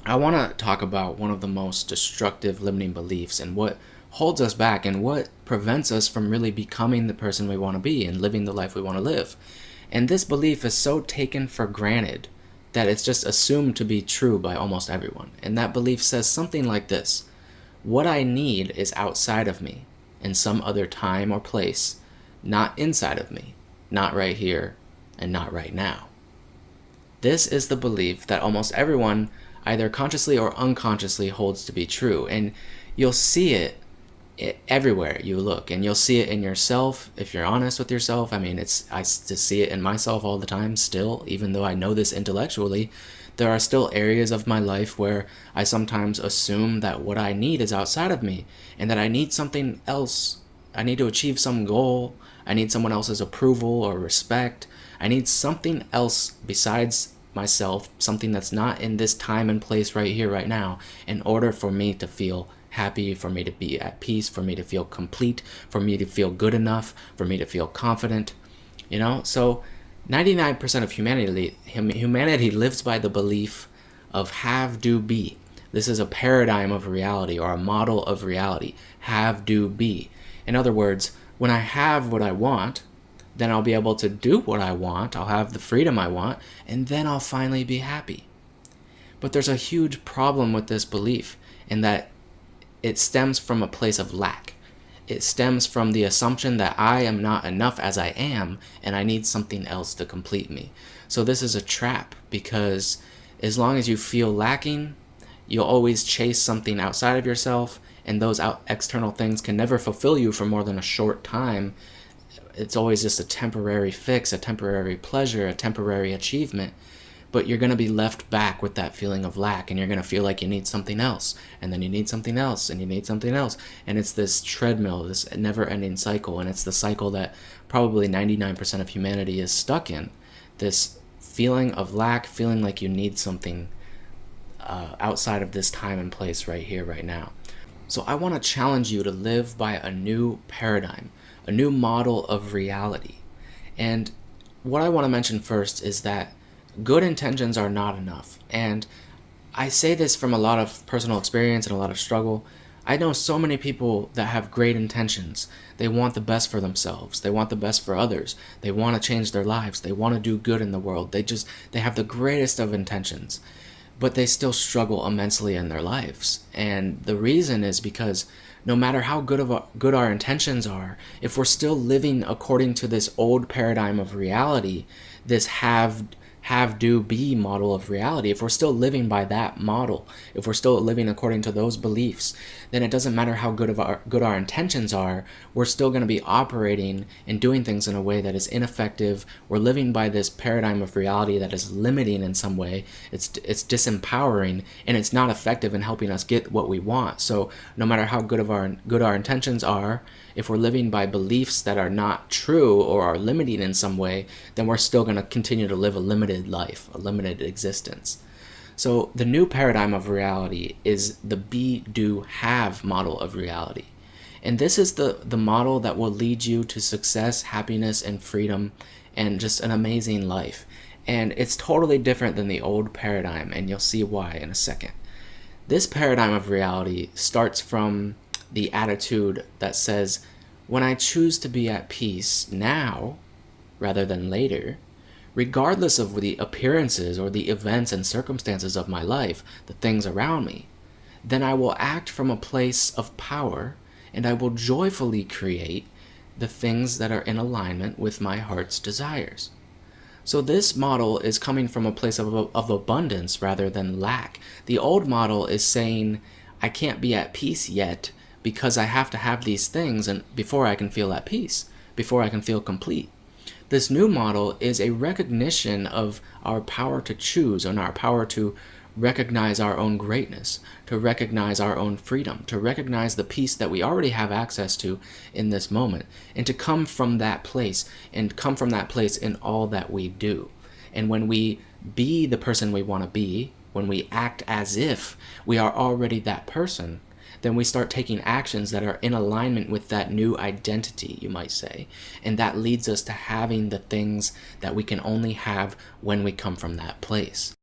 I want to talk about one of the most destructive limiting beliefs and what holds us back and what prevents us from really becoming the person we want to be and living the life we want to live. And this belief is so taken for granted that it's just assumed to be true by almost everyone. And that belief says something like this: what I need is outside of me, in some other time or place, not inside of me, not right here, and not right now. This is the belief that almost everyone, either consciously or unconsciously, holds to be true. And you'll see it everywhere you look, and you'll see it in yourself if you're honest with yourself. I mean, I just see it in myself all the time still, even though I know this intellectually. There are still areas of my life where I sometimes assume that what I need is outside of me and that I need something else. I need to achieve some goal. I need someone else's approval or respect. I need something else besides myself, something that's not in this time and place right here, right now, in order for me to feel happy, for me to be at peace, for me to feel complete, for me to feel good enough, for me to feel confident. So 99% of humanity lives by the belief of have, do, be. This is a paradigm of reality, or a model of reality. Have, do, be. In other words, when I have what I want, then I'll be able to do what I want, I'll have the freedom I want, and then I'll finally be happy. But there's a huge problem with this belief in that it stems from a place of lack. It stems from the assumption that I am not enough as I am, and I need something else to complete me. So this is a trap, because as long as you feel lacking, you'll always chase something outside of yourself, and those external things can never fulfill you for more than a short time. It's always just a temporary fix, a temporary pleasure, a temporary achievement. But you're going to be left back with that feeling of lack, and you're going to feel like you need something else, and then you need something else, and you need something else. And it's this treadmill, this never-ending cycle, and it's the cycle that probably 99% of humanity is stuck in. This feeling of lack, feeling like you need something outside of this time and place right here, right now. So I want to challenge you to live by a new paradigm, a new model of reality. And what I want to mention first is that good intentions are not enough. And I say this from a lot of personal experience and a lot of struggle. I know so many people that have great intentions. They want the best for themselves. They want the best for others. They want to change their lives. They want to do good in the world. They have the greatest of intentions, but they still struggle immensely in their lives. And the reason is because no matter how good our intentions are, if we're still living according to this old paradigm of reality, this have, do, be model of reality, if we're still living by that model, if we're still living according to those beliefs, then it doesn't matter how good our intentions are, we're still going to be operating and doing things in a way that is ineffective. We're living by this paradigm of reality that is limiting in some way. It's disempowering, and it's not effective in helping us get what we want. So no matter how good our intentions are, if we're living by beliefs that are not true or are limiting in some way, then we're still going to continue to live a limited life, a limited existence. So the new paradigm of reality is the be, do, have model of reality. And this is the model that will lead you to success, happiness, and freedom, and just an amazing life. And it's totally different than the old paradigm, and you'll see why in a second. This paradigm of reality starts from the attitude that says, when I choose to be at peace now rather than later, regardless of the appearances or the events and circumstances of my life, the things around me, then I will act from a place of power, and I will joyfully create the things that are in alignment with my heart's desires. So this model is coming from a place of abundance rather than lack. The old model is saying, I can't be at peace yet because I have to have these things and before I can feel at peace, before I can feel complete. This new model is a recognition of our power to choose and our power to recognize our own greatness, to recognize our own freedom, to recognize the peace that we already have access to in this moment, and to come from that place, and come from that place in all that we do. And when we be the person we want to be, when we act as if we are already that person, then we start taking actions that are in alignment with that new identity, you might say. And that leads us to having the things that we can only have when we come from that place.